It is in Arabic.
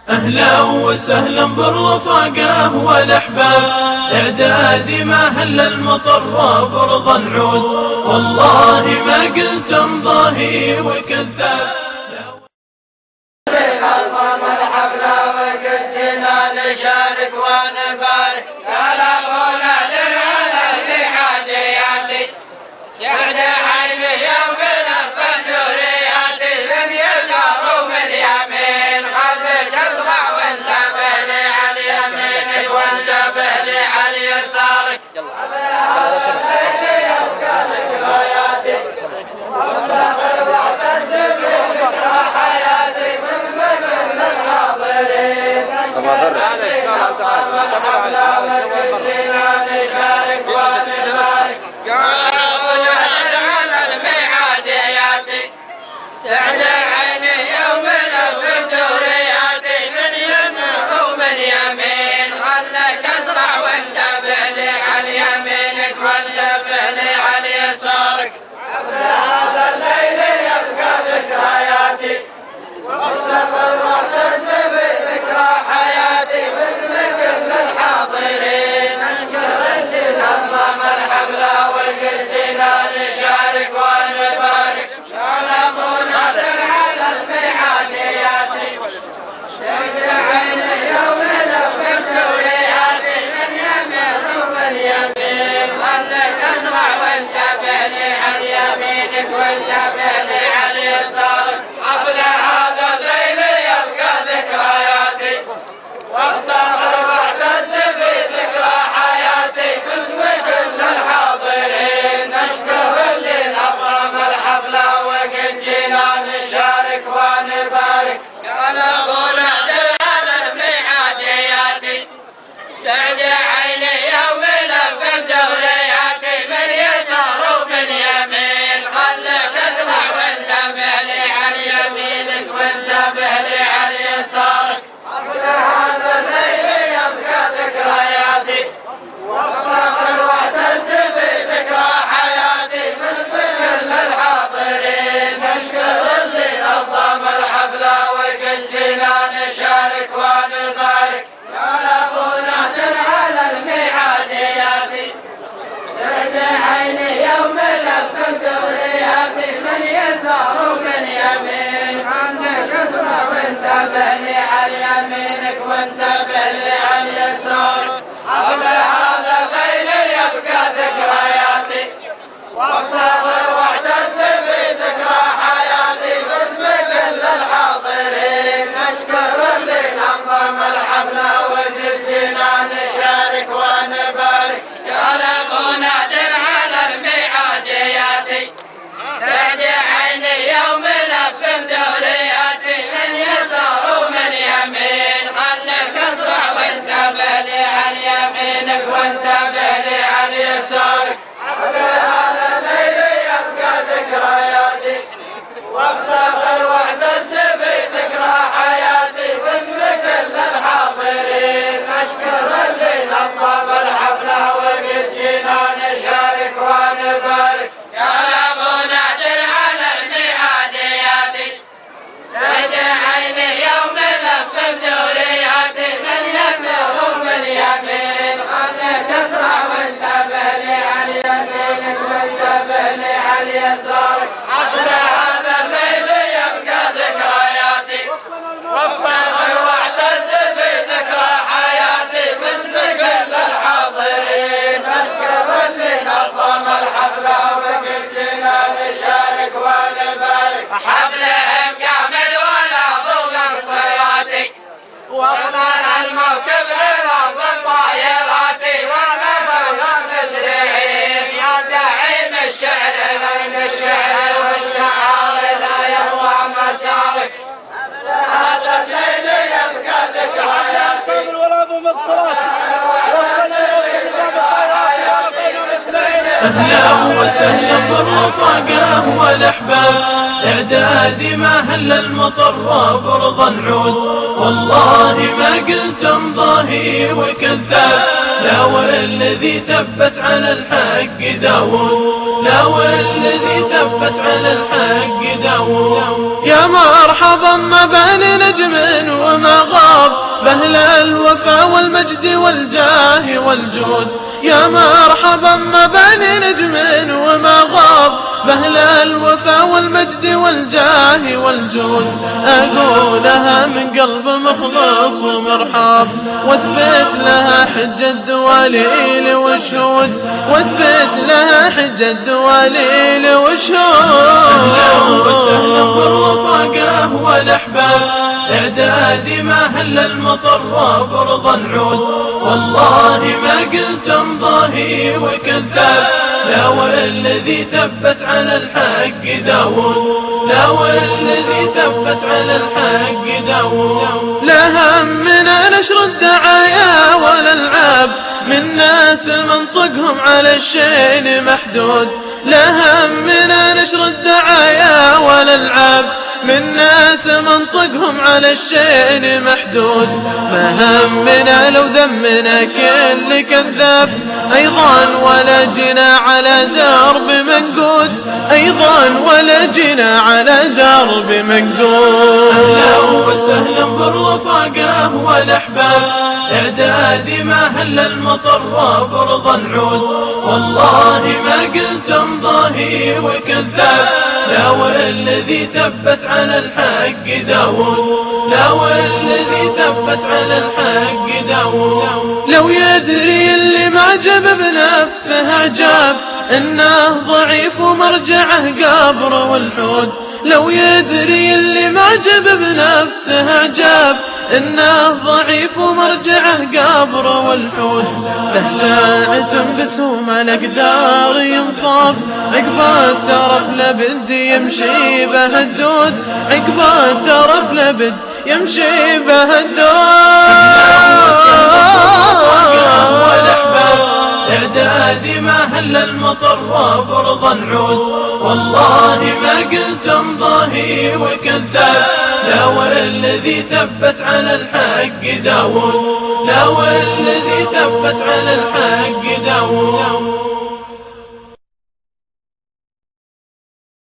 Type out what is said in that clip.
أهلا وسهلا بالرفاقة والأحباب، إعدادي ما هل المطر وبرض العود، والله ما قلتم ضاهي وكذاب. نشارك ونبارك طلبونا للعلى الميعاديات، سعد عيني يوم لف الدوريات، من يسار ومن يمين خليك اصلع وانتبه لي على يمينك وانتبه لي على يسارك. يبقى ذكرياتي وافتخر واعتز بذكرى حياتي باسمك للحاضرين. نشارك ونبارك قالوا على الميعاديات، سعد عيني يوم لف الدوريات، من يمين ومن يمين خلك اسرع وانتبه لي على يمينك وانتبه لي على يسارك. هذا الليل يبقى ذكرياتي وافتخر واعتز بذكرى حياتي باسمك للحاضرين. اشكر اللي نظم الحفله وقل جينا نشارك ونبارك، شرفونا على الميعاديات، شد عيني يوم لف الدوريات، من يمين ومن يمين خلك اسرع وانتبه لي على يمينك وانتبه لي على يسارك. حفل هذا الليل يبقى ذكرياتي وافتخر واعتز بذكرى حياتي باسمك للحاضرين. نشكر اللي نظم الحفله وقد جينا نشارك ونبارك، كان ابونا على الميعاديات، سعد عيني يوم لف الدوريات، من يسار ومن يمين خلك اسرع وانتبه لي على يمينك وانتبه لي على يسارك. حفل هذا الليل يبقى ذكرياتي وافتخر واعتز بذكرى حياتي باسمك للحاضرين. نشكر اللي نظم الحفله وقد جينا نشارك ونبارك، يا ابونا على الميعاديات، سعد عيني يوم لف الدوريات، من يسار ومن يمين خلك اسرع وانتبه لي على يمينك وانتبه لي على يسارك. حفل هذا الليل يبقى ذكرياتي وافتخر واعتز بذكرى حياتي باسمك للحاضرين. نشكر اللي نظم الحفله وقد جينا نشارك ونبارك، كان ابونا على الميعاديات، سعد عيني يوم لف الدوريات، من يسار ومن يمين خلك اسرع وانتبه لي على يمينك وانتبه لي على يسارك. هذا الليل يبقى ذكرياتي وافتخر واعتز بذكرى حياتي باسمك للحاضرين. نشكر اللي نظم الحفله وقد جينا نشارك ونبارك، يا ابونا على الميعاديات، سعد عيني يوم لف الدوريات، من يسار ومن يمين خلك اسرع وانتبه لي على يمينك وانتبه لي على يسارك. حفل هذا الليل يبقى ذكرياتي وافتخر واعتز بذكرى حياتي باسمك للحاضرين. نشكر اللي نظم الحفله وقد جينا نشارك ونبارك، حفلهم كامل ولا ضوء صياتي، وصلنا الموكب عرض الطائرات، ونبغى تسريعين يا زعيم الشعر بين الشعر والشعار لا يهوى مسارك. هذا الليل يبقى ذكرياتي ولا ابو مقصرات. أهلا وسهلا بالرفاقة والأحباب، إعدادي ما هل المطر وبرض العود، والله ما قلتم ضاهي وكذاب. لا والذي ثبت على الحق داود، لا والذي ثبت على الحق داود. يا مرحبا ما بين نجم وما غاب، بأهل الوفا والمجد والجاه والجود. يا مرحبا ما بين نجم وما غاب، بأهل الوفا والمجد والجاه والجود. أقولها من قلب مخلص ومرحب، واثبت لها حجة دواليل والشهود، واثبت لها حجة دواليل والشهود. أهلا وسهلا بالرفاقة والأحباب، إعدادي ما هل المطر وبرض العود. والله ما قلت امضاهي وكذاب، لا والذي ثبت على الحق داود، لا والذي ثبت على الحق داود. لا همنا نشر الدعايا والألعاب، من ناس منطقهم على الشين محدود. لا همنا نشر الدعايا والألعاب، من ناس منطقهم على الشين محدود. ما همنا لو ذمنا كل كذاب، أيضا ولا جنا على درب منقود، أيضا ولا جنا على درب منقود. أهلا وسهلا بالرفاقة والأحباب، إعدادي ما هل المطر وبرض العود. والله ما قلت امضاهي وكذاب، لا والذي ثبت على الحق داود، لا والذي ثبت على الحق داود. لو يدري اللي ما جاب بنفسه عجاب، إنه ضعيف ومرجعه قبر والحود. لو يدري اللي ما جاب بنفسه عجاب، إنه ضعيف ومرجعه قبر والحود. له ساعة بسوم الأقدار ينصاب، عقبه الترف لابد يمشي به الدود، عقبه الترف لابد يمشي به الدود. إعدادي ما هل المطر وبرض العود. والله ما قلت امضاهي وكذاب، لا والذي ثبت على الحق داود، لا والذي ثبت على الحق داود.